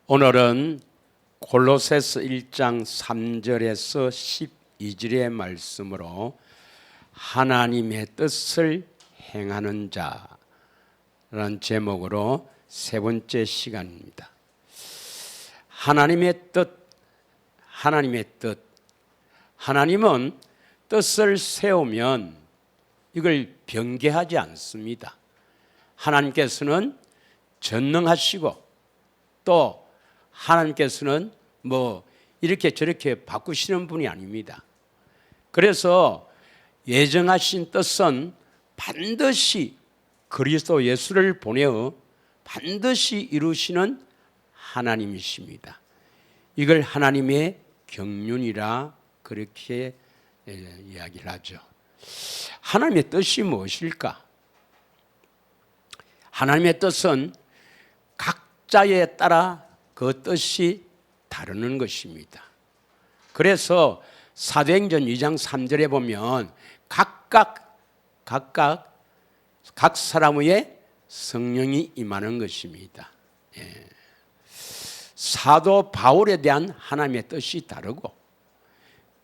오늘은 골로새서 1장 3절에서 12절의 말씀으로 하나님의 뜻을 행하는 자라는 제목으로 세 번째 시간입니다. 하나님의 뜻. 하나님은 뜻을 세우면 이걸 변개하지 않습니다. 하나님께서는 전능하시고 또 하나님께서는 이렇게 저렇게 바꾸시는 분이 아닙니다. 그래서 예정하신 뜻은 반드시 그리스도 예수를 보내어 반드시 이루시는 하나님이십니다. 이걸 하나님의 경륜이라 그렇게 이야기를 하죠. 하나님의 뜻이 무엇일까? 하나님의 뜻은 각자에 따라 그 뜻이 다르는 것입니다. 그래서 사도행전 2장 3절에 보면 각각 각 사람 위에 성령이 임하는 것입니다. 사도 바울에 대한 하나님의 뜻이 다르고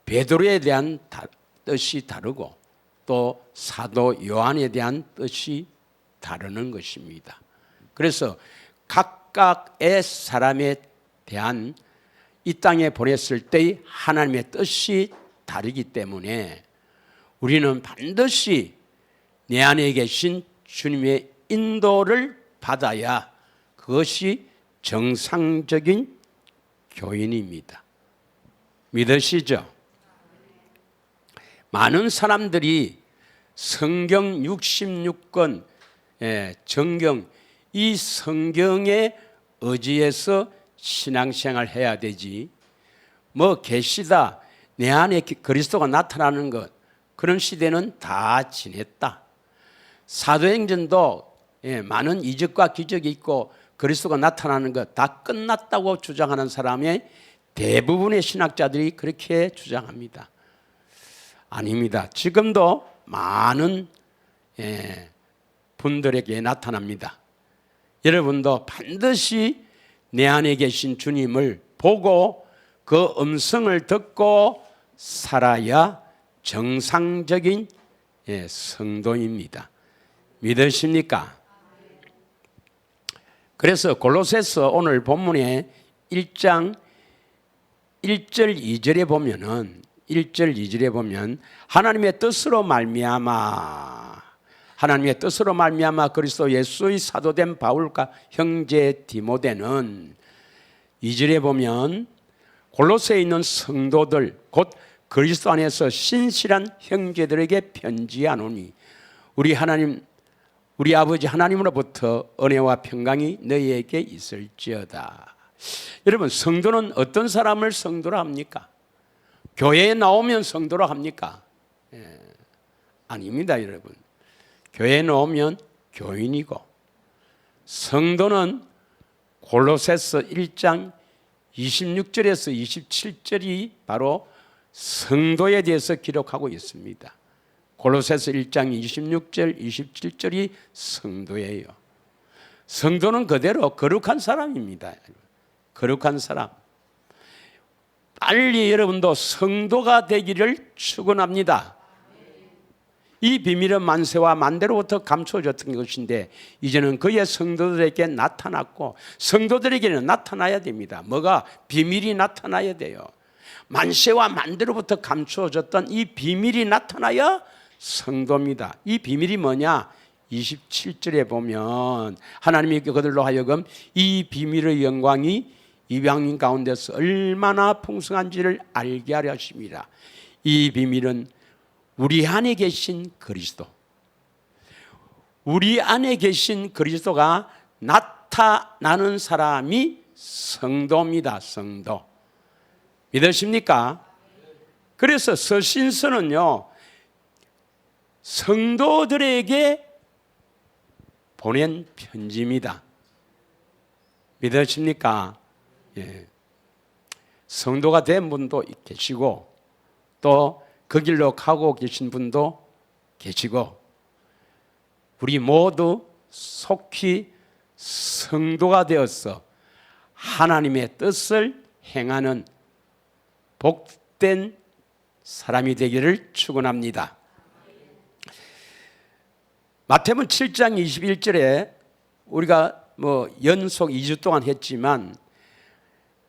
베드로에 대한 뜻이 다르고 또 사도 요한에 대한 뜻이 다르는 것입니다. 그래서 각각의 사람에 대한 이 땅에 보냈을 때의 하나님의 뜻이 다르기 때문에 우리는 반드시 내 안에 계신 주님의 인도를 받아야 그것이 정상적인 교인입니다. 믿으시죠? 많은 사람들이 성경 66권 정경 이 성경에 의지해서 신앙생활 해야 되지 계시다 내 안에 그리스도가 나타나는 것 그런 시대는 다 지냈다. 사도행전도 많은 이적과 기적이 있고 그리스도가 나타나는 것 다 끝났다고 주장하는 사람의 대부분의 신학자들이 그렇게 주장합니다. 아닙니다. 지금도 많은 분들에게 나타납니다. 여러분도 반드시 내 안에 계신 주님을 보고 그 음성을 듣고 살아야 정상적인 성도입니다. 믿으십니까? 그래서 골로새서 오늘 본문의 1장 1절 2절에 보면은 1절 2절에 보면 하나님의 뜻으로 말미암아 그리스도 예수의 사도된 바울과 형제 디모데는 2절에 보면 골로새에 있는 성도들 곧 그리스도 안에서 신실한 형제들에게 편지하노니 우리 아버지 하나님으로부터 은혜와 평강이 너희에게 있을지어다. 여러분, 성도는 어떤 사람을 성도로 합니까? 교회에 나오면 성도로 합니까? 아닙니다, 여러분. 교회에 나오면 교인이고 성도는 골로새서 1장 26절에서 27절이 바로 성도에 대해서 기록하고 있습니다. 골로새서 1장 26절, 27절이 성도예요. 성도는 그대로 거룩한 사람입니다. 거룩한 사람. 빨리 여러분도 성도가 되기를 축원합니다. 이 비밀은 만세와 만대로부터 감춰졌던 것인데 이제는 그의 성도들에게 나타났고 성도들에게는 나타나야 됩니다. 비밀이 나타나야 돼요. 만세와 만대로부터 감춰졌던 이 비밀이 나타나야 성도입니다. 이 비밀이 뭐냐? 27절에 보면 하나님이 그들로 하여금 이 비밀의 영광이 이방인 가운데서 얼마나 풍성한지를 알게 하려 하십니다. 이 비밀은 우리 안에 계신 그리스도, 우리 안에 계신 그리스도가 나타나는 사람이 성도입니다. 성도. 믿으십니까? 그래서 서신서는요 성도들에게 보낸 편지입니다. 믿으십니까? 성도가 된 분도 계시고 또 그 길로 가고 계신 분도 계시고 우리 모두 속히 성도가 되어서 하나님의 뜻을 행하는 복된 사람이 되기를 축원합니다. 마태복음 7장 21절에 우리가 연속 2주 동안 했지만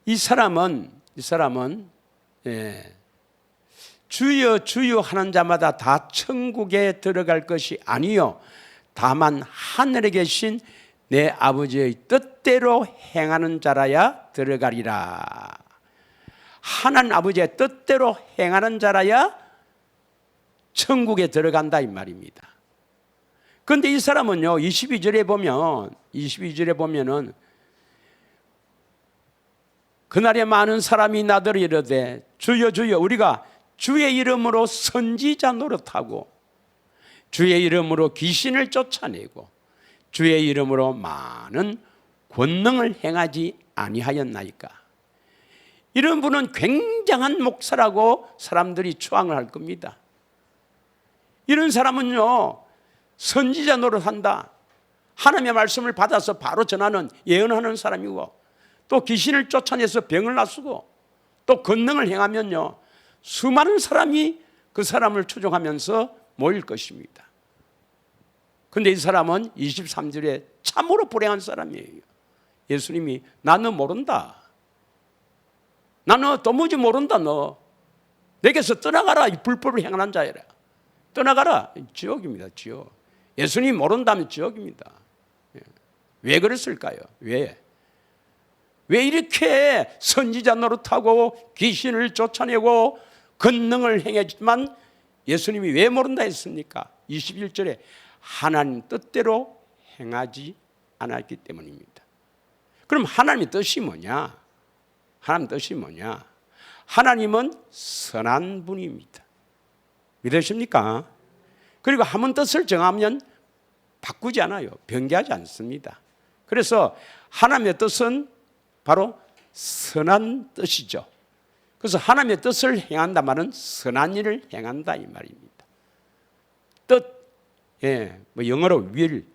이 사람은 주여 주여 하는 자마다 다 천국에 들어갈 것이 아니요 다만 하늘에 계신 내 아버지의 뜻대로 행하는 자라야 들어가리라. 하나님 아버지의 뜻대로 행하는 자라야 천국에 들어간다 이 말입니다. 그런데 이 사람은요 22절에 보면은 그날에 많은 사람이 나더러 이르되 주여 주여 우리가 주의 이름으로 선지자 노릇하고 주의 이름으로 귀신을 쫓아내고 주의 이름으로 많은 권능을 행하지 아니하였나이까. 이런 분은 굉장한 목사라고 사람들이 추앙을 할 겁니다. 이런 사람은요 선지자 노릇한다, 하나님의 말씀을 받아서 바로 전하는 예언하는 사람이고 또 귀신을 쫓아내서 병을 낫고 또 권능을 행하면요 수많은 사람이 그 사람을 추종하면서 모일 것입니다. 그런데 이 사람은 23절에 참으로 불행한 사람이에요. 예수님이 나는 모른다, 나는 도무지 모른다, 너 내게서 떠나가라 이 불법을 행하는 자여라. 떠나가라, 지옥입니다. 지옥. 예수님이 모른다면 지옥입니다. 왜 그랬을까요? 왜 이렇게 선지자 노릇하고 귀신을 쫓아내고 권능을 행했지만 예수님이 왜 모른다 했습니까? 21절에 하나님 뜻대로 행하지 않았기 때문입니다. 그럼 하나님의 뜻이 뭐냐? 하나님 뜻이 뭐냐? 하나님은 선한 분입니다. 믿으십니까? 그리고 한번 뜻을 정하면 바꾸지 않아요. 변개하지 않습니다. 그래서 하나님의 뜻은 바로 선한 뜻이죠. 그래서 하나님의 뜻을 행한다 말은 선한 일을 행한다 이 말입니다. 뜻, 영어로 will,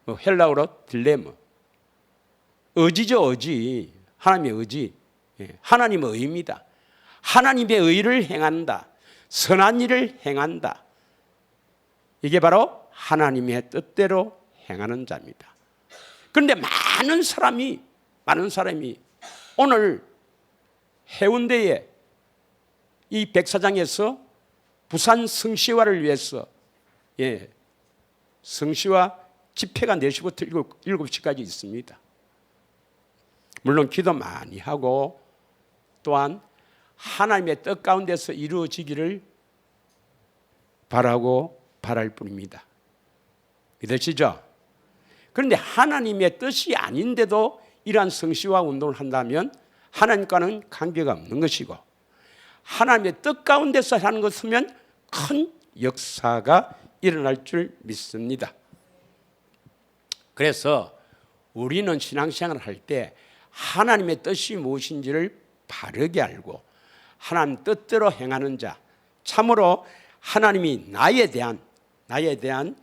헬라어로 딜레마, 의지죠, 의지. 하나님의 의지, 하나님의 의입니다. 하나님의 의를 행한다, 선한 일을 행한다. 이게 바로 하나님의 뜻대로 행하는 자입니다. 그런데 많은 사람이 오늘 해운대에 이 백사장에서 부산 성시화를 위해서 성시화 집회가 4시부터 7시까지 있습니다. 물론 기도 많이 하고 또한 하나님의 뜻 가운데서 이루어지기를 바랄 뿐입니다. 믿으시죠? 그런데 하나님의 뜻이 아닌데도 이러한 성시화 운동을 한다면 하나님과는 관계가 없는 것이고 하나님의 뜻 가운데서 하는 것이면 큰 역사가 일어날 줄 믿습니다. 그래서 우리는 신앙생활을 할 때 하나님의 뜻이 무엇인지를 바르게 알고 하나님 뜻대로 행하는 자, 참으로 하나님이 나에 대한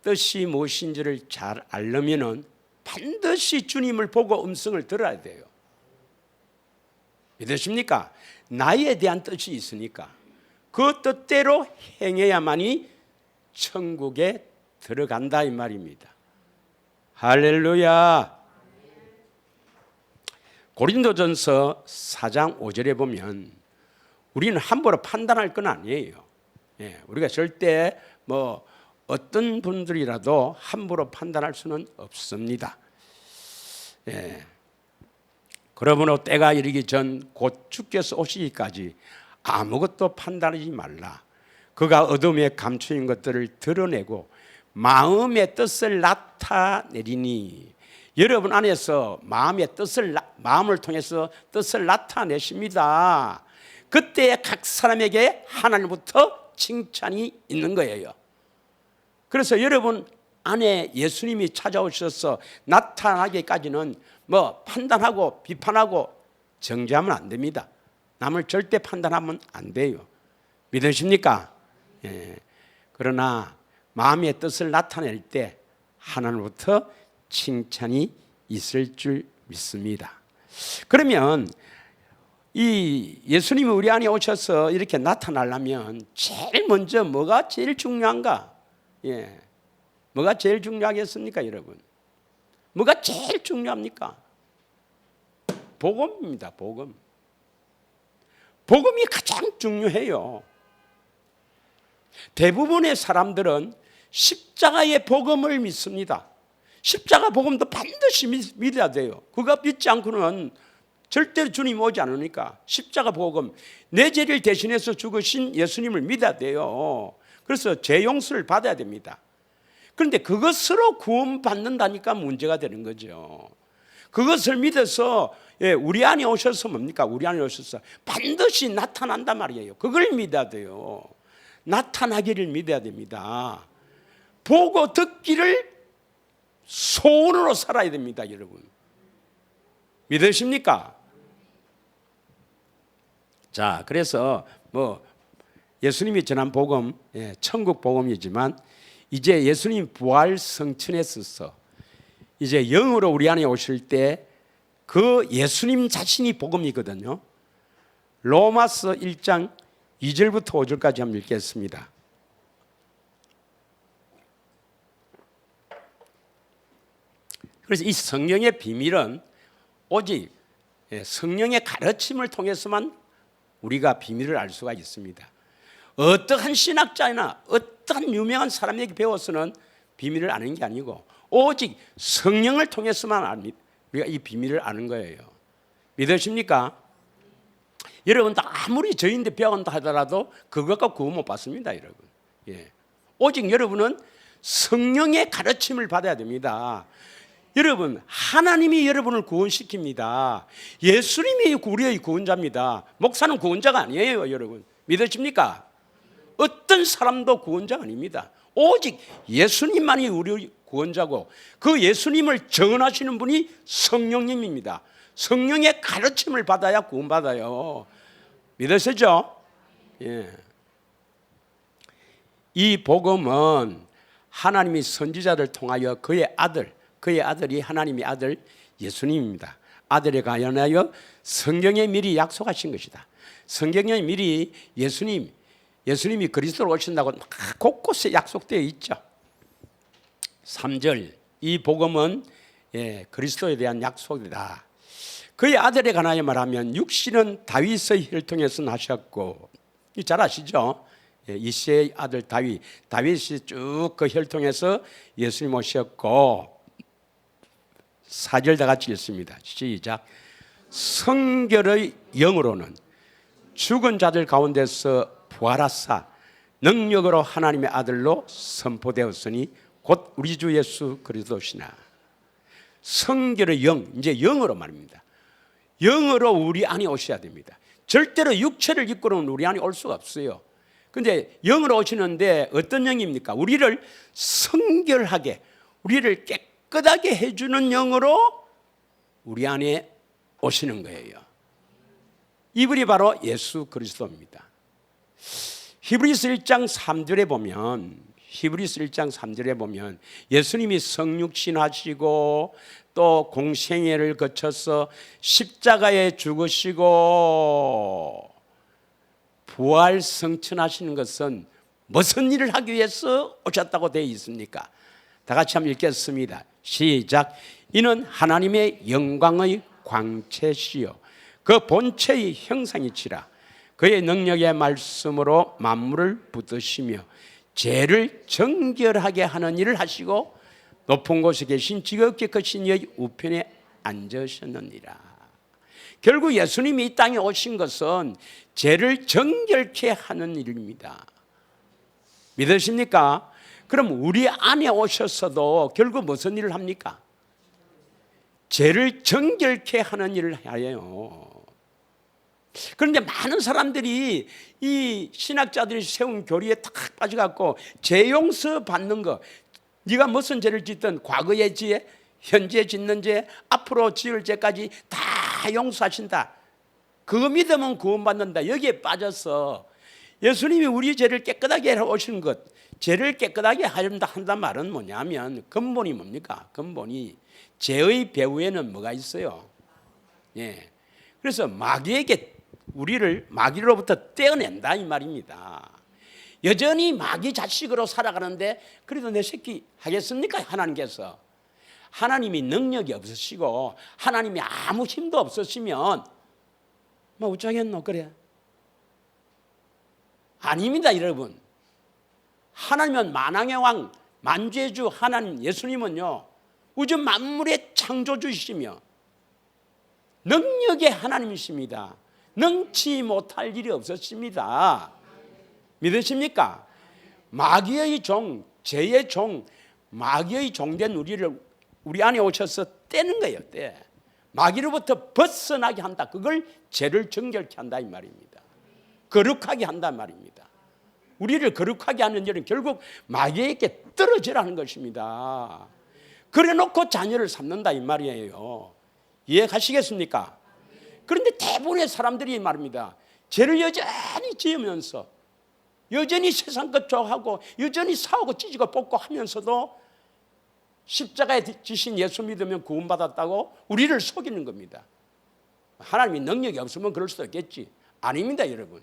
뜻이 무엇인지를 잘 알려면은 반드시 주님을 보고 음성을 들어야 돼요. 믿으십니까? 나에 대한 뜻이 있으니까 그 뜻대로 행해야만이 천국에 들어간다 이 말입니다. 할렐루야. 고린도전서 4장 5절에 보면 우리는 함부로 판단할 건 아니에요. 우리가 절대 어떤 분들이라도 함부로 판단할 수는 없습니다. 그러므로 때가 이르기 전 곧 주께서 오시기까지 아무것도 판단하지 말라. 그가 어둠에 감추인 것들을 드러내고 마음의 뜻을 나타내리니. 여러분 안에서 마음을 통해서 뜻을 나타내십니다. 그때 각 사람에게 하나님부터 칭찬이 있는 거예요. 그래서 여러분 안에 예수님이 찾아오셔서 나타나기까지는 판단하고 비판하고 정죄하면 안 됩니다. 남을 절대 판단하면 안 돼요. 믿으십니까? 그러나 마음의 뜻을 나타낼 때 하나님부터 칭찬이 있을 줄 믿습니다. 그러면 이 예수님이 우리 안에 오셔서 이렇게 나타나려면 제일 먼저 뭐가 제일 중요한가? 예. 뭐가 제일 중요하겠습니까, 여러분? 뭐가 제일 중요합니까? 복음입니다, 복음. 복음이 가장 중요해요. 대부분의 사람들은 십자가의 복음을 믿습니다. 십자가 복음도 반드시 믿어야 돼요. 그거 믿지 않고는 절대로 주님 오지 않으니까 십자가 복음, 내 죄를 대신해서 죽으신 예수님을 믿어야 돼요. 그래서 죄 용서를 받아야 됩니다. 그런데 그것으로 구원받는다니까 문제가 되는 거죠. 그것을 믿어서 우리 안에 오셔서 뭡니까? 우리 안에 오셔서 반드시 나타난단 말이에요. 그걸 믿어야 돼요. 나타나기를 믿어야 됩니다. 보고 듣기를 소원으로 살아야 됩니다, 여러분. 믿으십니까? 자, 그래서 예수님이 전한 복음, 천국 복음이지만 이제 예수님 부활 성천에서 이제 영으로 우리 안에 오실 때 그 예수님 자신이 복음이거든요. 로마서 1장 2절부터 5절까지 한번 읽겠습니다. 그래서 이 성령의 비밀은 오직 성령의 가르침을 통해서만 우리가 비밀을 알 수가 있습니다. 어떠한 신학자나 어떠한 유명한 사람에게 배워서는 비밀을 아는 게 아니고 오직 성령을 통해서만 압니다. 우리가 이 비밀을 아는 거예요. 믿으십니까? 여러분도 아무리 저인데 배운다 하더라도 그것과 구원 못 받습니다, 여러분. 오직 여러분은 성령의 가르침을 받아야 됩니다. 여러분, 하나님이 여러분을 구원시킵니다. 예수님이 우리의 구원자입니다. 목사는 구원자가 아니에요, 여러분. 믿으십니까? 어떤 사람도 구원자가 아닙니다. 오직 예수님만이 우리의 구원자고 그 예수님을 전하시는 분이 성령님입니다. 성령의 가르침을 받아야 구원받아요. 믿으시죠? 이 복음은 하나님이 선지자를 통하여 그의 아들이 하나님의 아들 예수님입니다. 아들에 관하여 성경에 미리 약속하신 것이다. 성경에 미리 예수님이 그리스도로 오신다고 곳곳에 약속되어 있죠. 3절, 이 복음은 그리스도에 대한 약속이다. 그의 아들에 관하여 말하면 육신은 다윗의 혈통에서 나셨고, 잘 아시죠? 이새의 아들 다윗이 쭉 그 혈통에서 예수님 오셨고, 4절 다 같이 읽습니다. 시작. 성결의 영으로는 죽은 자들 가운데서 부활하사 능력으로 하나님의 아들로 선포되었으니 곧 우리 주 예수 그리스도시나. 성결의 영, 이제 영으로 말입니다. 영으로 우리 안에 오셔야 됩니다. 절대로 육체를 입고는 우리 안에 올 수가 없어요. 그런데 영으로 오시는데 어떤 영입니까? 우리를 성결하게, 우리를 깨끗하게 해주는 영으로 우리 안에 오시는 거예요. 이분이 바로 예수 그리스도입니다. 히브리서 1장 3절에 보면 예수님이 성육신 하시고 또 공생애를 거쳐서 십자가에 죽으시고 부활 성천하시는 것은 무슨 일을 하기 위해서 오셨다고 되어 있습니까? 다 같이 한번 읽겠습니다. 시작. 이는 하나님의 영광의 광채시요 그 본체의 형상이시라. 그의 능력의 말씀으로 만물을 붙드시며 죄를 정결하게 하는 일을 하시고 높은 곳에 계신 지극히 크신 이의 우편에 앉으셨느니라. 결국 예수님이 이 땅에 오신 것은 죄를 정결케 하는 일입니다. 믿으십니까? 그럼 우리 안에 오셔서도 결국 무슨 일을 합니까? 죄를 정결케 하는 일을 해요. 그런데 많은 사람들이 이 신학자들이 세운 교리에 탁 빠져갖고 죄 용서 받는 거, 네가 무슨 죄를 짓든 과거의 죄, 현재 짓는 죄, 앞으로 지을 죄까지 다 용서하신다. 그거 믿으면 구원받는다. 여기에 빠져서 예수님이 우리 죄를 깨끗하게 해 오신 것, 죄를 깨끗하게 한단 말은 뭐냐면 근본이 뭡니까? 근본이 죄의 배후에는 뭐가 있어요? 예. 그래서 마귀에게 우리를 마귀로부터 떼어낸다 이 말입니다. 여전히 마귀 자식으로 살아가는데 그래도 내 새끼 하겠습니까? 하나님께서. 하나님이 능력이 없으시고 하나님이 아무 힘도 없으시면 뭐 어쩌겠노 그래? 아닙니다 여러분. 하나님은 만왕의 왕 만주의 주 하나님 예수님은요 우주 만물의 창조주이시며 능력의 하나님이십니다. 능치 못할 일이 없으십니다. 믿으십니까? 마귀의 종, 죄의 종, 마귀의 종된 우리를 우리 안에 오셔서 떼는 거예요. 떼. 마귀로부터 벗어나게 한다. 그걸 죄를 정결케 한다 이 말입니다. 거룩하게 한다 말입니다. 우리를 거룩하게 하는 일은 결국 마귀에게 떨어지라는 것입니다. 그래 놓고 자녀를 삼는다 이 말이에요. 이해하시겠습니까? 그런데 대부분의 사람들이 말입니다. 죄를 여전히 지으면서 여전히 세상 것 좋아하고 여전히 싸우고 찢고 뽑고 하면서도 십자가에 지신 예수 믿으면 구원받았다고 우리를 속이는 겁니다. 하나님이 능력이 없으면 그럴 수도 있겠지. 아닙니다 여러분.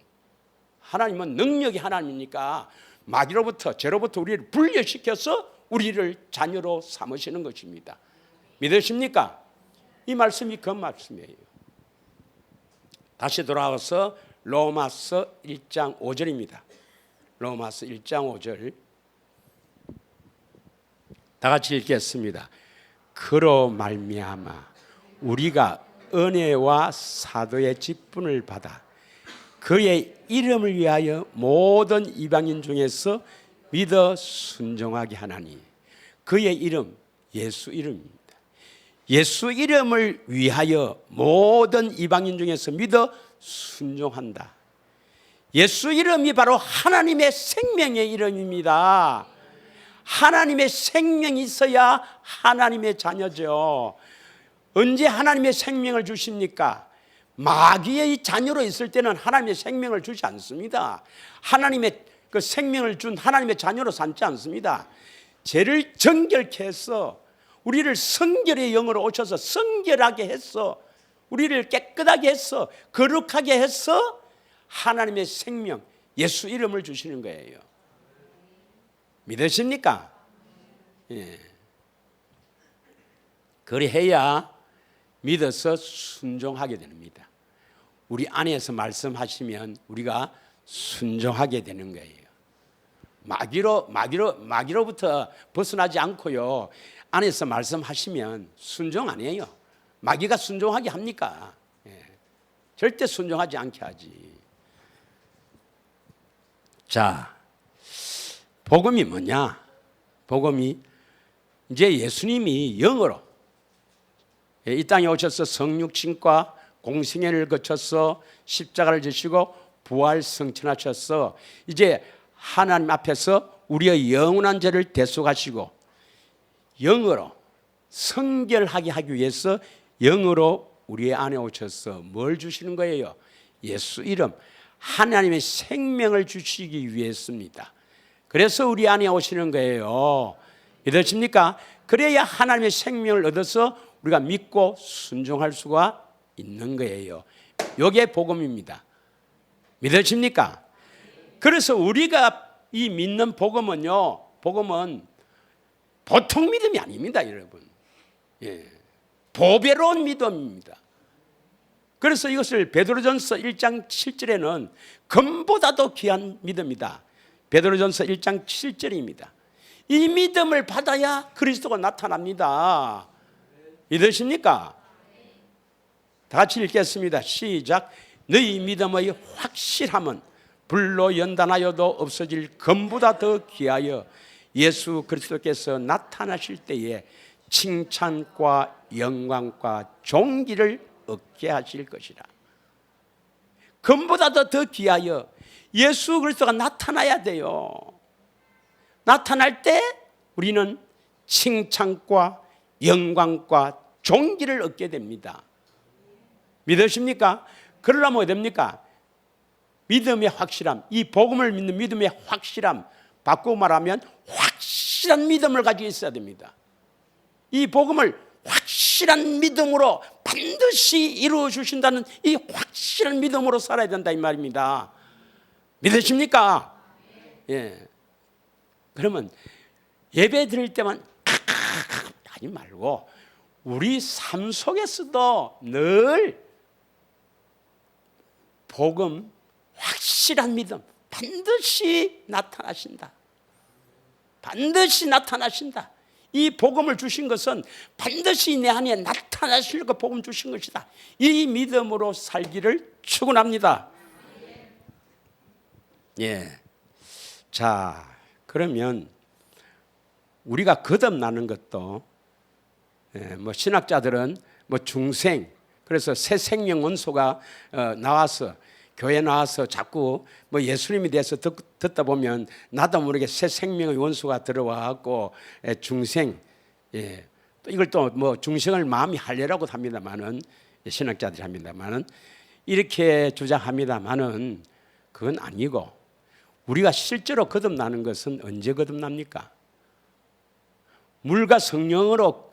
하나님은 능력이 하나님이니까 마귀로부터 죄로부터 우리를 분리시켜서 우리를 자녀로 삼으시는 것입니다. 믿으십니까? 이 말씀이 그 말씀이에요. 다시 돌아와서 로마서 1장 5절입니다. 로마서 1장 5절 다 같이 읽겠습니다. 그로 말미암아 우리가 은혜와 사도의 직분을 받아 그의 이름을 위하여 모든 이방인 중에서 믿어 순종하게 하나니 그의 이름 예수 이름입니다. 예수 이름을 위하여 모든 이방인 중에서 믿어 순종한다. 예수 이름이 바로 하나님의 생명의 이름입니다. 하나님의 생명이 있어야 하나님의 자녀죠. 언제 하나님의 생명을 주십니까? 마귀의 자녀로 있을 때는 하나님의 생명을 주지 않습니다. 하나님의 그 생명을 준 하나님의 자녀로 삼지 않습니다. 죄를 정결케 해서 우리를 성결의 영으로 오셔서 성결하게 해서 우리를 깨끗하게 해서 거룩하게 해서 하나님의 생명 예수 이름을 주시는 거예요. 믿으십니까? 예. 그래야 믿어서 순종하게 됩니다. 우리 안에서 말씀하시면 우리가 순종하게 되는 거예요. 마귀로부터 벗어나지 않고요. 안에서 말씀하시면 순종 안 해요. 마귀가 순종하게 합니까? 예. 절대 순종하지 않게 하지. 자, 복음이 뭐냐? 복음이 이제 예수님이 영으로 이 땅에 오셔서 성육신과 공생애를 거쳐서 십자가를 지시고 부활 승천하셔서 이제 하나님 앞에서 우리의 영원한 죄를 대속하시고 영으로 성결하게 하기 위해서 영으로 우리 안에 오셔서 뭘 주시는 거예요? 예수 이름 하나님의 생명을 주시기 위해서입니다. 그래서 우리 안에 오시는 거예요. 믿으십니까? 그래야 하나님의 생명을 얻어서 우리가 믿고 순종할 수가 있는 거예요. 이게 복음입니다. 믿으십니까? 그래서 우리가 이 믿는 복음은요, 복음은 보통 믿음이 아닙니다, 여러분. 예. 보배로운 믿음입니다. 그래서 이것을 베드로전서 1장 7절에는 금보다도 귀한 믿음이다. 베드로전서 1장 7절입니다. 이 믿음을 받아야 그리스도가 나타납니다. 믿으십니까? 다 같이 읽겠습니다. 시작. 너희 믿음의 확실함은 불로 연단하여도 없어질 금보다 더 귀하여 예수 그리스도께서 나타나실 때에 칭찬과 영광과 존귀를 얻게 하실 것이라. 금보다 더 귀하여 예수 그리스도가 나타나야 돼요. 나타날 때 우리는 칭찬과 영광과 존귀를 얻게 됩니다. 믿으십니까? 그러려면 어떻게 됩니까? 믿음의 확실함, 이 복음을 믿는 믿음의 확실함, 바꾸고 말하면 확실한 믿음을 가지고 있어야 됩니다. 이 복음을 확실한 믿음으로 반드시 이루어 주신다는 이 확실한 믿음으로 살아야 된다 이 말입니다. 믿으십니까? 예. 그러면 예배 드릴 때만 하지 말고 우리 삶 속에서도 늘 복음, 확실한 믿음 반드시 나타나신다. 반드시 나타나신다. 이 복음을 주신 것은 반드시 내 안에 나타나시려고 복음 주신 것이다. 이 믿음으로 살기를 축원합니다. 예. 자, 그러면 우리가 거듭나는 것도 뭐 신학자들은 뭐 중생, 그래서 새 생명 원소가 나와서 교회 나와서 자꾸 뭐 예수님에 대해서 듣다 보면 나도 모르게 새 생명의 원수가 들어와갖고 중생, 예, 또 이걸 또 뭐 중생을 마음이 할례라고 합니다만은 신학자들이 합니다만은 이렇게 주장합니다만은 그건 아니고 우리가 실제로 거듭나는 것은 언제 거듭납니까? 물과 성령으로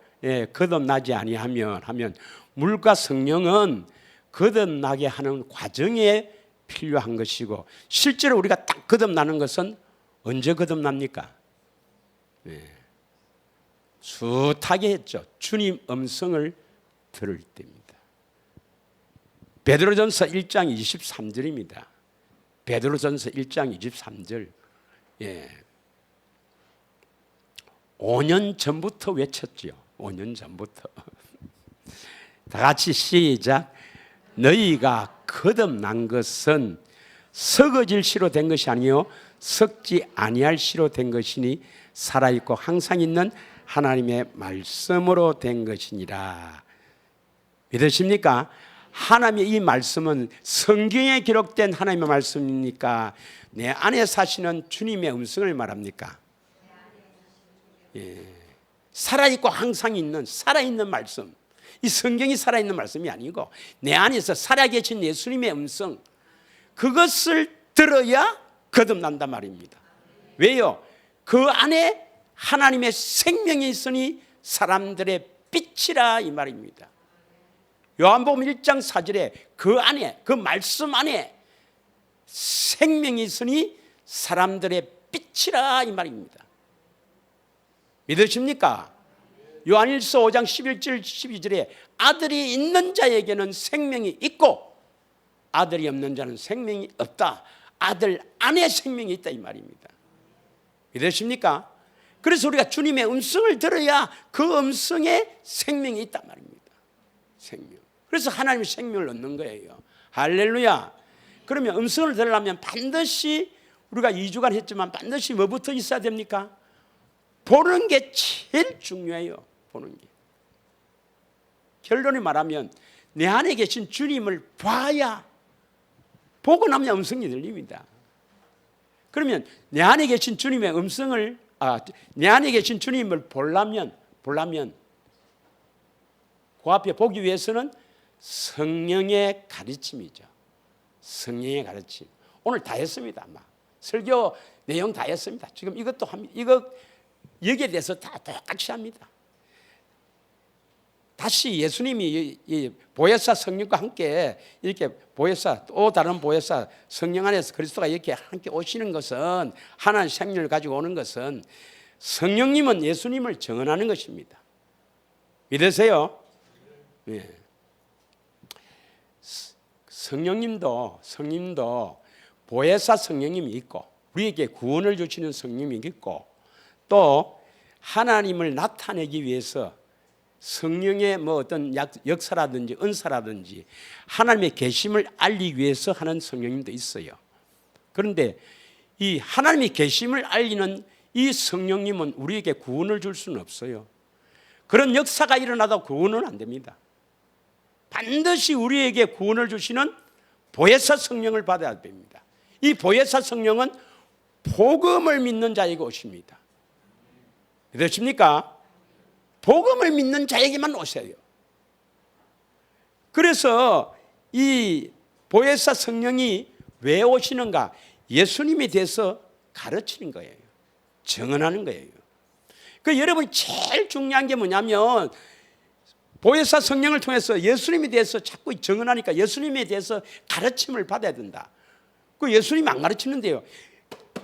거듭나지 아니하면 물과 성령은 거듭나게 하는 과정에 필요한 것이고 실제로 우리가 딱 거듭나는 것은 언제 거듭납니까? 숱하게 했죠. 주님 음성을 들을 때입니다. 베드로전서 1장 23절입니다. 베드로전서 1장 23절. 5년 전부터 외쳤지요. 5년 전부터. 다 같이 시작. 너희가 거듭난 것은 썩어질 씨로 된 것이 아니요 썩지 아니할 씨로 된 것이니 살아있고 항상 있는 하나님의 말씀으로 된 것이니라. 믿으십니까? 하나님의 이 말씀은 성경에 기록된 하나님의 말씀입니까? 내 안에 사시는 주님의 음성을 말합니까? 살아있고 항상 있는 살아있는 말씀. 이 성경이 살아있는 말씀이 아니고 내 안에서 살아계신 예수님의 음성, 그것을 들어야 거듭난단 말입니다. 왜요? 그 안에 하나님의 생명이 있으니 사람들의 빛이라 이 말입니다. 요한복음 1장 4절에 그 안에, 그 말씀 안에 생명이 있으니 사람들의 빛이라 이 말입니다. 믿으십니까? 요한일서 5장 11절 12절에 아들이 있는 자에게는 생명이 있고 아들이 없는 자는 생명이 없다. 아들 안에 생명이 있다 이 말입니다. 믿으십니까? 그래서 우리가 주님의 음성을 들어야 그 음성에 생명이 있단 말입니다. 생명. 그래서 하나님의 생명을 얻는 거예요. 할렐루야. 그러면 음성을 들으려면 반드시 우리가 2주간 했지만 반드시 뭐부터 있어야 됩니까? 보는 게 제일 중요해요. 보는 게. 결론을 말하면 내 안에 계신 주님을 봐야 보고 나면 음성이 들립니다. 그러면 내 안에 계신 주님의 음성을 내 안에 계신 주님을 보려면 그 앞에 보기 위해서는 성령의 가르침이죠. 성령의 가르침. 오늘 다 했습니다. 아마 설교 내용 다 했습니다. 지금 이것도 합니다. 여기에 대해서 다 똑같이 합니다. 다시 예수님이 이 보혜사 성령과 함께 이렇게 보혜사 또 다른 보혜사 성령 안에서 그리스도가 이렇게 함께 오시는 것은 하나님 생명을 가지고 오는 것은 성령님은 예수님을 증언하는 것입니다. 믿으세요? 네. 성령님도 보혜사 성령님이 있고 우리에게 구원을 주시는 성령님이 있고 또 하나님을 나타내기 위해서 성령의 뭐 어떤 역사라든지 은사라든지 하나님의 계심을 알리기 위해서 하는 성령님도 있어요. 그런데 이 하나님의 계심을 알리는 이 성령님은 우리에게 구원을 줄 수는 없어요. 그런 역사가 일어나도 구원은 안 됩니다. 반드시 우리에게 구원을 주시는 보혜사 성령을 받아야 됩니다. 이 보혜사 성령은 복음을 믿는 자에게 오십니다. 믿으십니까? 복음을 믿는 자에게만 오셔요. 그래서 이 보혜사 성령이 왜 오시는가? 예수님에 대해서 가르치는 거예요. 증언하는 거예요. 그 여러분 제일 중요한 게 뭐냐면 보혜사 성령을 통해서 예수님에 대해서 자꾸 증언하니까 예수님에 대해서 가르침을 받아야 된다. 그 예수님이 안 가르치는데요.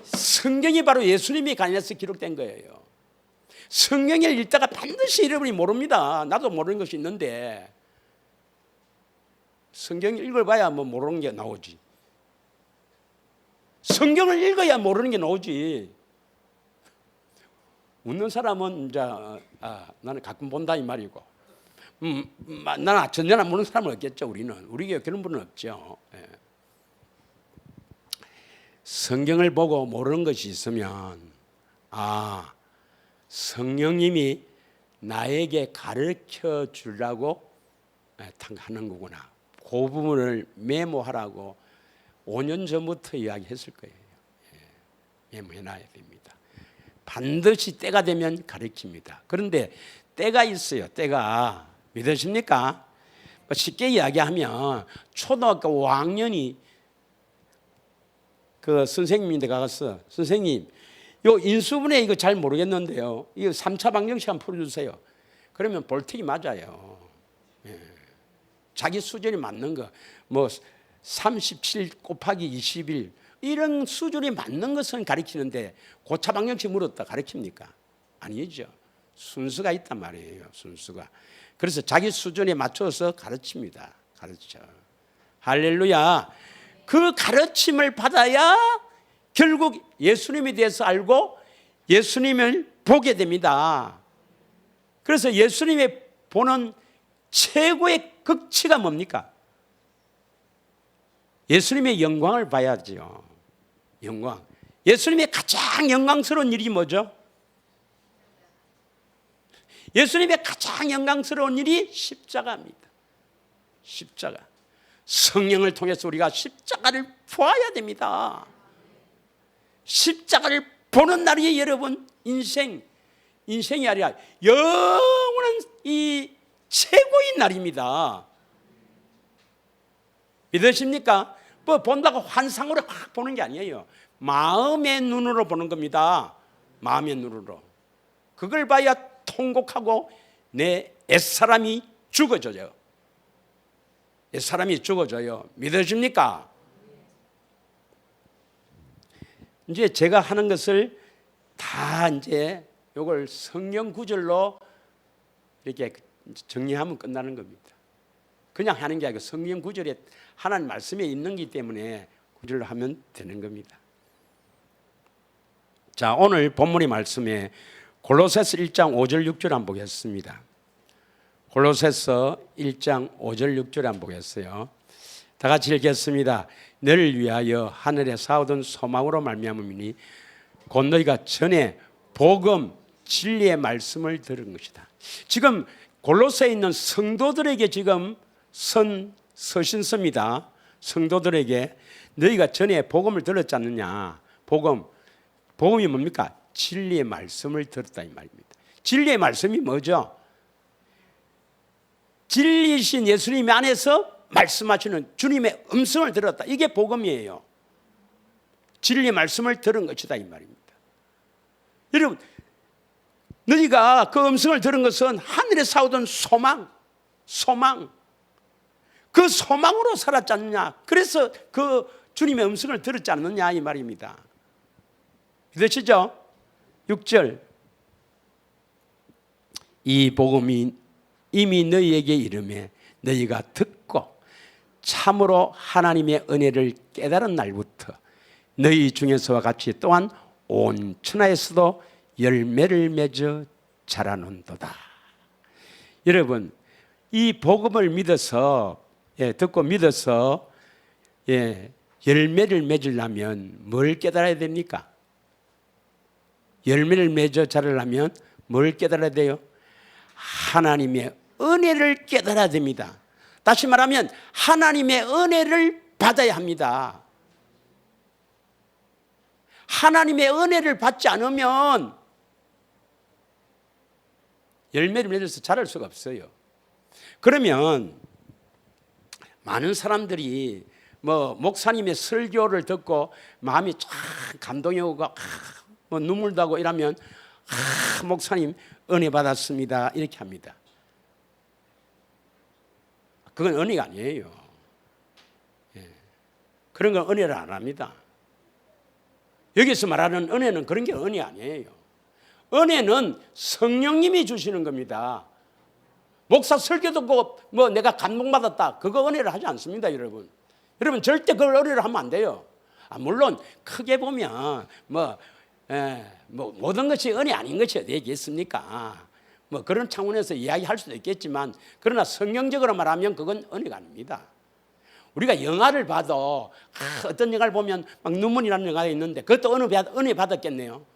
성경이 바로 예수님이 관해서 기록된 거예요. 성경을 읽다가 반드시 여러분이 모릅니다. 나도 모르는 것이 있는데 성경을 읽어봐야 뭐 모르는 게 나오지. 성경을 읽어야 모르는 게 나오지. 웃는 사람은 이제 나는 가끔 본다 이 말이고, 나는 전혀 모르는 사람은 없겠죠. 우리 교회 그런 분은 없죠. 예. 성경을 보고 모르는 것이 있으면 성령님이 나에게 가르쳐 주려고 하는 거구나. 그 부분을 메모하라고 5년 전부터 이야기했을 거예요. 메모해놔야 됩니다. 반드시 때가 되면 가르칩니다. 그런데 때가 있어요. 때가 믿으십니까? 쉽게 이야기하면 초등학교 5학년이 그 선생님인데 가서 선생님 요 인수분해 이거 잘 모르겠는데요. 이거 3차 방정식 한번 풀어주세요. 그러면 볼틱이 맞아요. 예. 자기 수준이 맞는 거, 뭐 37 곱하기 21 이런 수준이 맞는 것은 가르치는데 고차 방정식 물었다 가르칩니까? 아니죠. 순수가 있단 말이에요. 순수가. 그래서 자기 수준에 맞춰서 가르칩니다. 가르쳐. 할렐루야. 그 가르침을 받아야 결국 예수님에 대해서 알고 예수님을 보게 됩니다. 그래서 예수님의 보는 최고의 극치가 뭡니까? 예수님의 영광을 봐야죠. 영광. 예수님의 가장 영광스러운 일이 뭐죠? 예수님의 가장 영광스러운 일이 십자가입니다. 십자가. 성령을 통해서 우리가 십자가를 보아야 됩니다. 십자가를 보는 날이 여러분 인생이 아니라 영원한 이 최고의 날입니다. 믿으십니까? 뭐 본다고 환상으로 확 보는 게 아니에요. 마음의 눈으로 보는 겁니다. 마음의 눈으로. 그걸 봐야 통곡하고 내 옛사람이 죽어져요. 옛사람이 죽어져요. 믿으십니까? 이제 제가 하는 것을 다 이제 이걸 성경 구절로 이렇게 정리하면 끝나는 겁니다. 그냥 하는 게 아니고 성경 구절에 하나님 말씀에 있는 것 때문에 구절로 하면 되는 겁니다. 자, 오늘 본문의 말씀에 골로새서 1장 5절 6절 한번 보겠습니다. 골로새서 1장 5절 6절 한번 보겠어요. 다 같이 읽겠습니다. 너를 위하여 하늘에 사오던 소망으로 말미암음이니 곧 너희가 전에 복음 진리의 말씀을 들은 것이다. 지금 골로새에 있는 성도들에게 지금 서신서입니다. 성도들에게 너희가 전에 복음을 들었지 않느냐. 복음이 뭡니까? 진리의 말씀을 들었다 이 말입니다. 진리의 말씀이 뭐죠? 진리이신 예수님 안에서 말씀하시는 주님의 음성을 들었다. 이게 복음이에요. 진리의 말씀을 들은 것이다 이 말입니다. 여러분, 너희가 그 음성을 들은 것은 하늘에 사오던 소망. 그 소망으로 살았지 않느냐. 그래서 그 주님의 음성을 들었지 않느냐 이 말입니다. 믿으시죠? 6절. 이 복음이 이미 너희에게 이르매 너희가 듣고 참으로 하나님의 은혜를 깨달은 날부터 너희 중에서와 같이 또한 온 천하에서도 열매를 맺어 자라는도다. 여러분, 이 복음을 믿어서 듣고 믿어서 열매를 맺으려면 뭘 깨달아야 됩니까? 열매를 맺어 자라려면 뭘 깨달아야 돼요? 하나님의 은혜를 깨달아야 됩니다. 다시 말하면 하나님의 은혜를 받아야 합니다. 하나님의 은혜를 받지 않으면 열매를 맺어서 자랄 수가 없어요. 그러면 많은 사람들이 뭐 목사님의 설교를 듣고 마음이 참 감동이 오고 뭐 눈물도 나고 이러면 목사님 은혜 받았습니다 이렇게 합니다. 그건 은혜가 아니에요. 그런 건 은혜를 안 합니다. 여기서 말하는 은혜는 그런 게 은혜 아니에요. 은혜는 성령님이 주시는 겁니다. 목사 설교 듣고 뭐 내가 감동받았다, 그거 은혜를 하지 않습니다. 여러분 절대 그걸 은혜를 하면 안 돼요. 물론 크게 보면 뭐 모든 것이 은혜 아닌 것이 어디 있겠습니까? 뭐 그런 차원에서 이야기할 수도 있겠지만, 그러나 성경적으로 말하면 그건 은혜가 아닙니다. 우리가 영화를 봐도 어떤 영화를 보면 막 눈물이 나는 영화가 있는데 그것도 은혜 받았겠네요?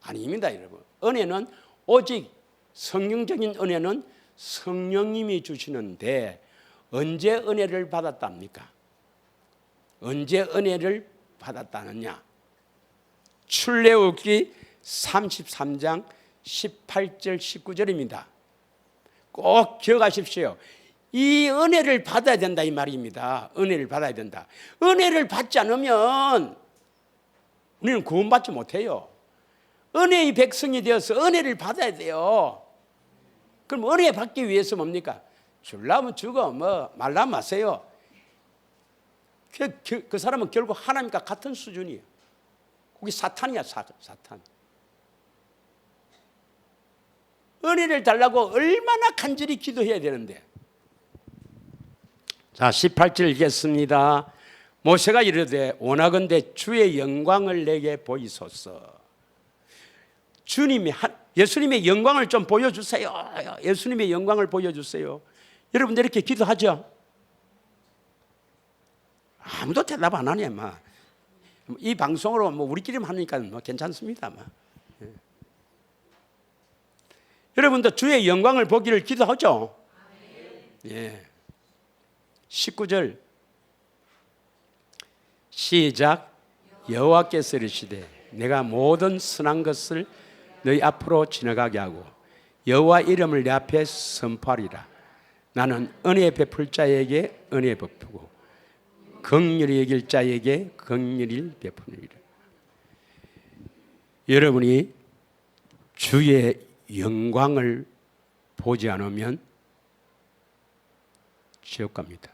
아닙니다. 여러분, 은혜는 오직 성경적인 은혜는 성령님이 주시는데, 언제 은혜를 받았답니까? 언제 은혜를 받았다느냐? 출애굽기 33장 18절 19절입니다. 꼭 기억하십시오. 이 은혜를 받아야 된다 이 말입니다. 은혜를 받아야 된다. 은혜를 받지 않으면 우리는 구원받지 못해요. 은혜의 백성이 되어서 은혜를 받아야 돼요. 그럼 은혜 받기 위해서 뭡니까? 주려면 주고 뭐 말라면 마세요. 그 사람은 결국 하나님과 같은 수준이에요. 거기 사탄이야, 사탄. 은혜를 달라고 얼마나 간절히 기도해야 되는데. 자, 18절 읽겠습니다. 모세가 이르되 원하건대 주의 영광을 내게 보이소서. 예수님의 영광을 좀 보여주세요. 예수님의 영광을 보여주세요. 여러분들 이렇게 기도하죠? 아무도 대답 안 하네. 이 방송으로 뭐 우리끼리만 하니까 뭐 괜찮습니다. 여러분도 주의 영광을 보기를 기도하죠? 예. 19절 시작. 여호와께서 이르시되 내가 모든 선한 것을 너희 앞으로 지나가게 하고 여호와 이름을 내 앞에 선포하리라. 나는 은혜 베풀 자에게 은혜 베푸고 긍휼히 여길 자에게 긍휼히 베푸리라. 여러분이 주의 영광을 보지 않으면 지옥 갑니다.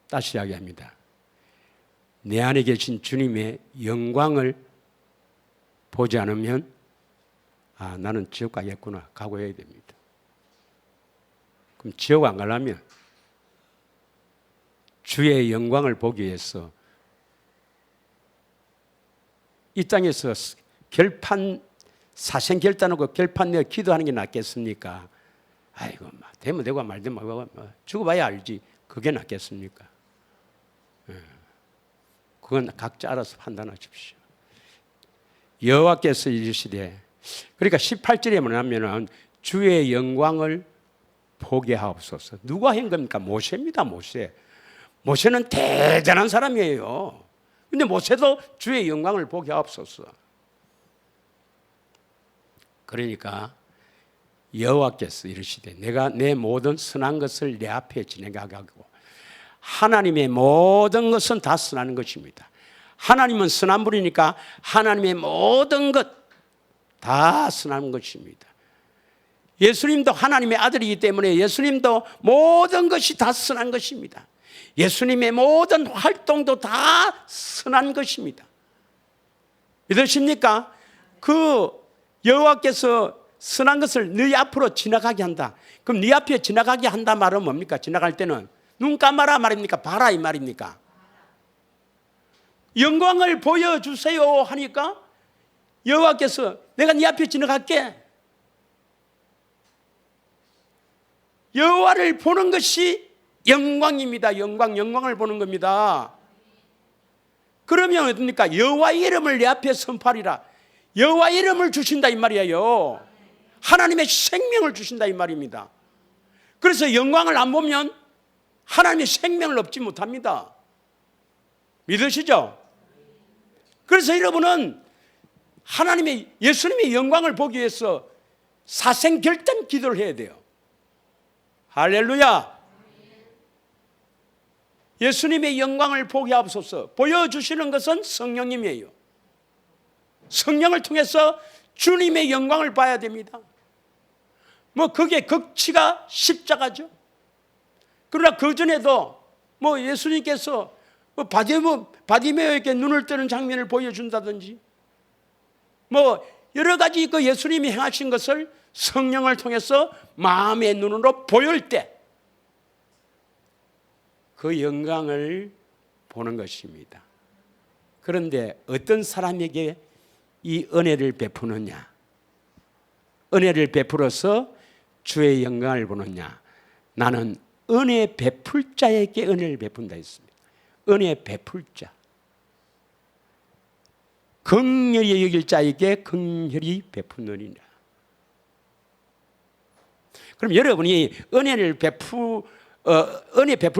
다시 이야기합니다. 내 안에 계신 주님의 영광을 보지 않으면 나는 지옥 가겠구나, 각오해야 됩니다. 그럼 지옥 안 가려면 주의 영광을 보기 위해서 이 땅에서 사생결단하고 결판 내어 기도하는 게 낫겠습니까? 아이고, 되면 되고 말든 말고 죽어봐야 알지. 그게 낫겠습니까? 그건 각자 알아서 판단하십시오. 여호와께서 이르시되, 그러니까 18절에 뭐냐면은 주의 영광을 보게 하옵소서. 누가 한 겁니까? 모세입니다. 모세는 대단한 사람이에요. 근데 모세도 주의 영광을 보게 하옵소서. 그러니까 여호와께서 이르시되 내가 내 모든 선한 것을 내 앞에 지나가게 하고, 하나님의 모든 것은 다 선한 것입니다. 하나님은 선한 분이니까 하나님의 모든 것 다 선한 것입니다. 예수님도 하나님의 아들이기 때문에 예수님도 모든 것이 다 선한 것입니다. 예수님의 모든 활동도 다 선한 것입니다. 믿으십니까? 그 여호와께서 선한 것을 너희 앞으로 지나가게 한다. 그럼 네 앞에 지나가게 한다 말은 뭡니까? 지나갈 때는 눈 감아라 말입니까? 봐라 이 말입니까? 영광을 보여주세요 하니까 여호와께서 내가 네 앞에 지나갈게. 여호와를 보는 것이 영광입니다. 영광을 보는 겁니다. 그러면 어떻습니까? 여호와의 이름을 내 앞에 선포하리라. 여호와의 이름을 주신다 이 말이에요. 하나님의 생명을 주신다 이 말입니다. 그래서 영광을 안 보면 하나님의 생명을 얻지 못합니다. 믿으시죠? 그래서 여러분은 예수님의 영광을 보기 위해서 사생결단 기도를 해야 돼요. 할렐루야. 예수님의 영광을 보게 하옵소서. 보여주시는 것은 성령님이에요. 성령을 통해서 주님의 영광을 봐야 됩니다. 뭐 그게 극치가 십자가죠. 그러나 그전에도 뭐 예수님께서 바디메오에게 눈을 뜨는 장면을 보여준다든지 뭐 여러 가지 그 예수님이 행하신 것을 성령을 통해서 마음의 눈으로 보일 때 그 영광을 보는 것입니다. 그런데 어떤 사람에게 이 은혜를 베푸느냐? 은혜를 베풀어서 주의 영광을 보느냐? 나는 은혜 베풀 자에게 은혜를 베푼다 했습니다. 은혜 베풀 자. 긍휼히 여길 자에게 긍휼히 베푸느니라. 그럼 여러분이 은혜 베풀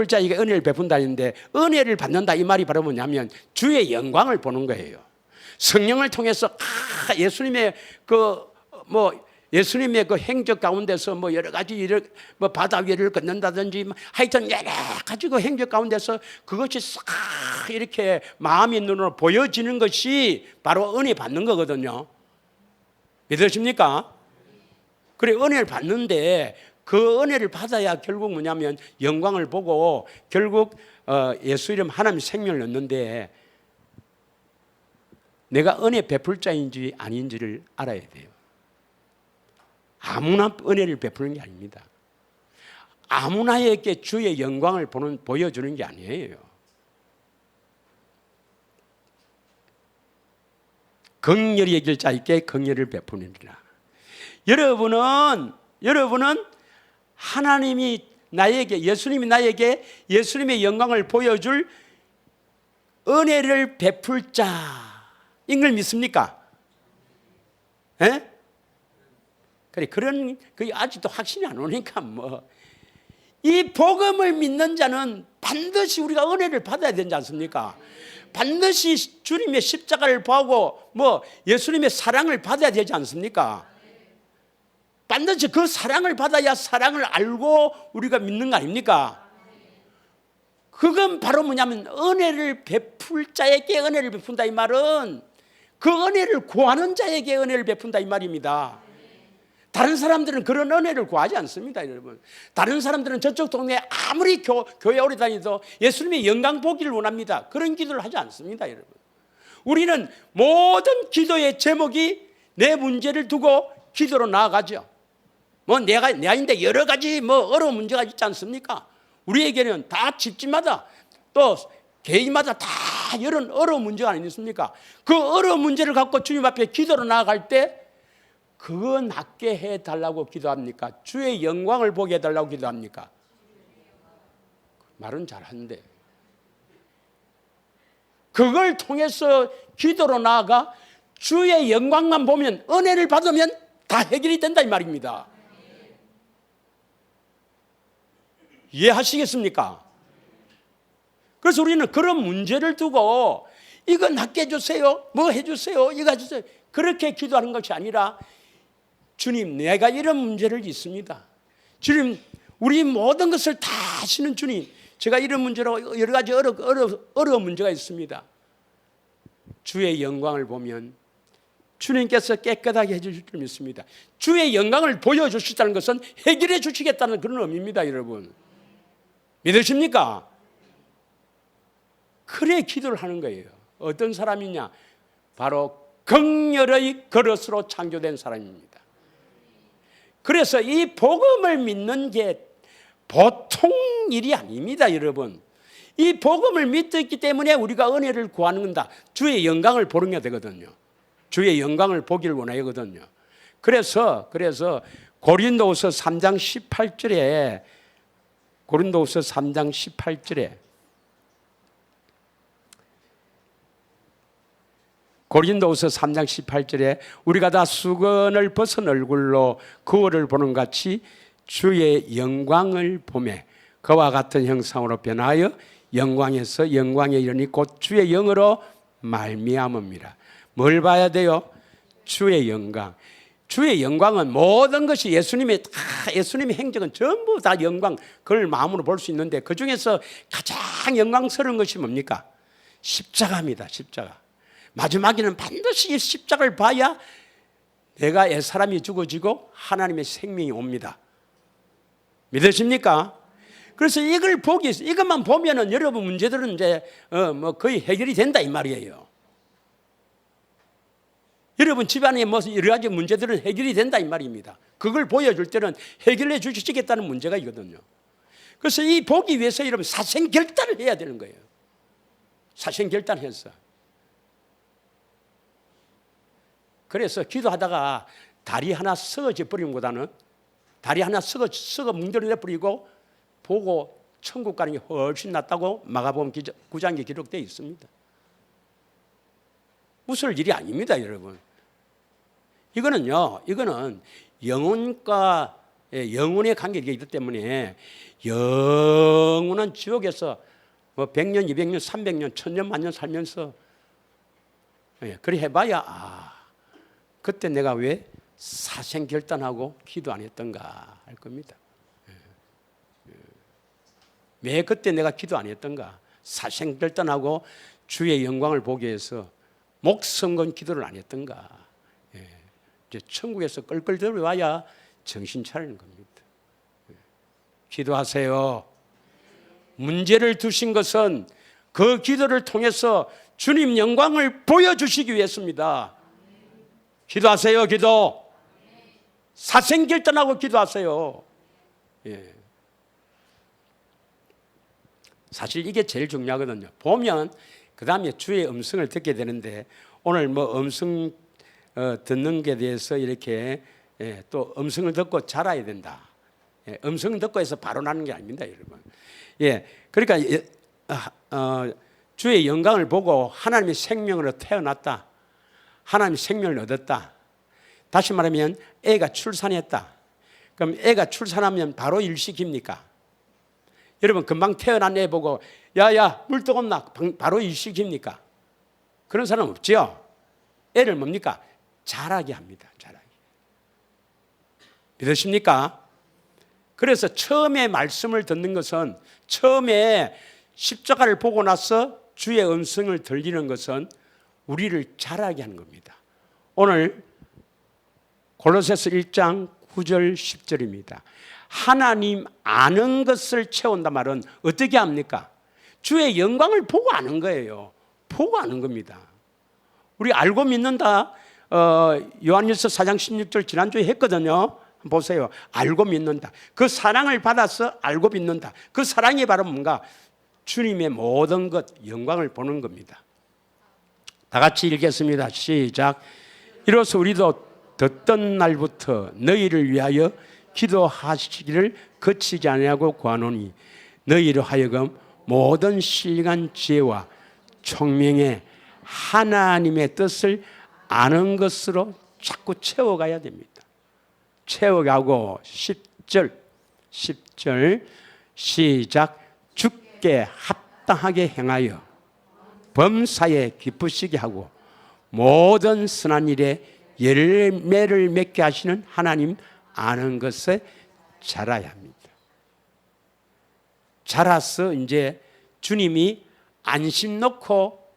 자에게 은혜를 베푼다 했는데 은혜를 받는다 이 말이 바로 뭐냐면 주의 영광을 보는 거예요. 성령을 통해서 예수님의 예수님의 그 행적 가운데서 뭐 여러 가지 뭐 바다 위를 걷는다든지 하여튼 여러 가지 그 행적 가운데서 그것이 싹 이렇게 마음의 눈으로 보여지는 것이 바로 은혜 받는 거거든요. 믿으십니까? 그래 은혜를 받는데 그 은혜를 받아야 결국 뭐냐면 영광을 보고 결국 예수 이름 하나님 생명을 얻는데 내가 은혜 베풀 자인지 아닌지를 알아야 돼요. 아무나 은혜를 베푸는 게 아닙니다. 아무나에게 주의 영광을 보여주는 게 아니에요. 긍휼히 여길 자에게 긍휼을 베푸느니라. 여러분은 하나님이 나에게 예수님이 나에게 예수님의 영광을 보여줄 은혜를 베풀 자인 걸 믿습니까? 예? 그래 그게 아직도 확신이 안 오니까 이 복음을 믿는 자는 반드시 우리가 은혜를 받아야 되지 않습니까? 반드시 주님의 십자가를 보고 예수님의 사랑을 받아야 되지 않습니까? 반드시 그 사랑을 받아야 사랑을 알고 우리가 믿는 거 아닙니까? 그건 바로 뭐냐면 은혜를 베풀 자에게 은혜를 베푼다 이 말은 그 은혜를 구하는 자에게 은혜를 베푼다 이 말입니다. 다른 사람들은 그런 은혜를 구하지 않습니다, 여러분. 다른 사람들은 저쪽 동네에 아무리 교회 오래 다니도 예수님의 영광 보기를 원합니다. 그런 기도를 하지 않습니다, 여러분. 우리는 모든 기도의 제목이 내 문제를 두고 기도로 나아가죠. 내가인데 여러 가지 어려운 문제가 있지 않습니까? 우리에게는 다 집집마다 또 개인마다 다 이런 어려운 문제가 아니겠습니까? 그 어려운 문제를 갖고 주님 앞에 기도로 나아갈 때 그거 낫게 해달라고 기도합니까? 주의 영광을 보게 해달라고 기도합니까? 말은 잘하는데 그걸 통해서 기도로 나아가 주의 영광만 보면 은혜를 받으면 다 해결이 된다 이 말입니다. 이해하시겠습니까? 그래서 우리는 그런 문제를 두고 이거 낫게 해주세요, 뭐 해주세요, 이거 해주세요 그렇게 기도하는 것이 아니라 주님 내가 이런 문제를 있습니다. 주님 우리 모든 것을 다 아시는 주님 제가 이런 문제로 여러 가지 어려운 문제가 있습니다. 주의 영광을 보면 주님께서 깨끗하게 해주실 줄 믿습니다. 주의 영광을 보여주시다는 것은 해결해 주시겠다는 그런 의미입니다, 여러분. 믿으십니까? 그래 기도를 하는 거예요. 어떤 사람이냐? 바로 긍휼의 그릇으로 창조된 사람입니다. 그래서 이 복음을 믿는 게 보통 일이 아닙니다, 여러분. 이 복음을 믿었기 때문에 우리가 은혜를 구하는 건다. 주의 영광을 보는 게 되거든요. 주의 영광을 보기를 원하거든요. 그래서 고린도후서 3장 18절에 고린도후서 3장 18절에 고린도후서 3장 18절에 우리가 다 수건을 벗은 얼굴로 거울을 보는 같이 주의 영광을 보매 그와 같은 형상으로 변하여 영광에서 영광에 이르니 곧 주의 영으로 말미암음이라. 뭘 봐야 돼요? 주의 영광. 주의 영광은 모든 것이 예수님의 행적은 전부 다 영광, 그걸 마음으로 볼 수 있는데 그 중에서 가장 영광스러운 것이 뭡니까? 십자가입니다. 십자가. 마지막에는 반드시 이 십자가를 봐야 내가 옛사람이 죽어지고 하나님의 생명이 옵니다. 믿으십니까? 그래서 이것만 보면은 여러분 문제들은 이제 거의 해결이 된다 이 말이에요. 여러분 집안에 여러 가지 문제들은 해결이 된다 이 말입니다. 그걸 보여줄 때는 해결해 주시겠다는 문제가 있거든요. 그래서 이 보기 위해서 여러분 사생결단을 해야 되는 거예요. 사생결단해서. 그래서 기도하다가 다리 하나 썩어져 버리는 것보다는 다리 하나 썩어 뭉개려 버리고 보고 천국 가는 게 훨씬 낫다고 마가복음 9장에 기록되어 있습니다. 웃을 일이 아닙니다, 여러분. 이거는 영혼과 영혼의 관계가 있기 때문에 영혼은 지옥에서 100년, 200년, 300년, 1000년, 만년 살면서 그래 해봐야 그때 내가 왜 사생결단하고 기도 안 했던가 할 겁니다. 왜 그때 내가 기도 안 했던가, 사생결단하고 주의 영광을 보기 위해서 목숨 건 기도를 안 했던가. 이제 천국에서 끌끌 들어와야 정신 차리는 겁니다. 기도하세요. 문제를 두신 것은 그 기도를 통해서 주님 영광을 보여주시기 위해서입니다. 기도하세요. 기도. 사생결단하고 기도하세요. 사실 이게 제일 중요하거든요. 보면 그 다음에 주의 음성을 듣게 되는데 오늘 음성 듣는 게 대해서 이렇게 또 음성을 듣고 자라야 된다. 음성을 듣고 해서 바로 나는 게 아닙니다, 여러분. 그러니까 주의 영광을 보고 하나님의 생명으로 태어났다. 하나님의 생명을 얻었다. 다시 말하면 애가 출산했다. 그럼 애가 출산하면 바로 일시킵니까? 여러분 금방 태어난 애 보고 야야 물 뜨겁나 바로 일시킵니까? 그런 사람 없죠. 애를 뭡니까? 자라게 합니다. 자라게. 믿으십니까? 그래서 처음에 말씀을 듣는 것은, 처음에 십자가를 보고 나서 주의 음성을 들리는 것은 우리를 자라게 하는 겁니다. 오늘 골로새서 1장 9절 10절입니다. 하나님 아는 것을 채운다 말은 어떻게 합니까? 주의 영광을 보고 아는 거예요. 보고 아는 겁니다. 우리 알고 믿는다. 요한일서 4장 16절 지난주에 했거든요. 보세요. 알고 믿는다. 그 사랑을 받아서 알고 믿는다. 그 사랑이 바로 뭔가 주님의 모든 것, 영광을 보는 겁니다. 다 같이 읽겠습니다. 시작. 이로써 우리도 듣던 날부터 너희를 위하여 기도하시기를 거치지 아니하고 구하노니 너희로 하여금 모든 신령한 지혜와 총명의 하나님의 뜻을 아는 것으로 자꾸 채워가야 됩니다. 채워가고 10절 시작. 주께 합당하게 행하여 범사에 기쁘시게 하고 모든 선한 일에 열매를 맺게 하시는 하나님 아는 것에 자라야 합니다. 자라서 이제 주님이 안심 놓고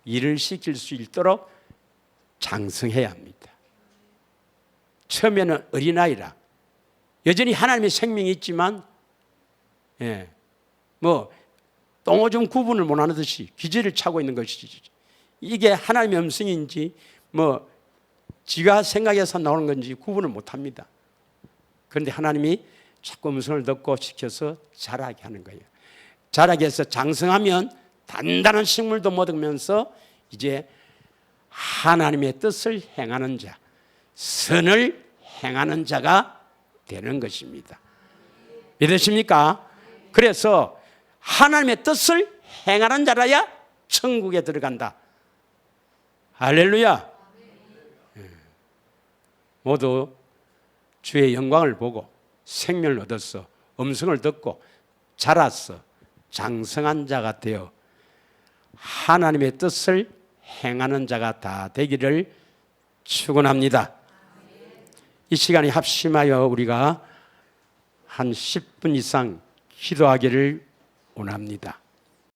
일을 시킬 수 있도록 장성해야 합니다. 처음에는 어린아이라 여전히 하나님의 생명이 있지만 똥오줌 구분을 못하듯이 기저를 차고 있는 것이지, 이게 하나님의 음성인지 지가 생각해서 나오는 건지 구분을 못합니다. 그런데 하나님이 자꾸 음성을 듣고 시켜서 자라게 하는 거예요. 자라게 해서 장성하면 단단한 식물도 먹으면서 이제 하나님의 뜻을 행하는 자, 선을 행하는 자가 되는 것입니다. 믿으십니까? 그래서 하나님의 뜻을 행하는 자라야 천국에 들어간다. 할렐루야. 모두 주의 영광을 보고 생명을 얻었어, 음성을 듣고 자랐어, 장성한 자가 되어 하나님의 뜻을 행하는 자가 다 되기를 축원합니다. 이 시간에 합심하여 우리가 한 10분 이상 기도하기를 원합니다.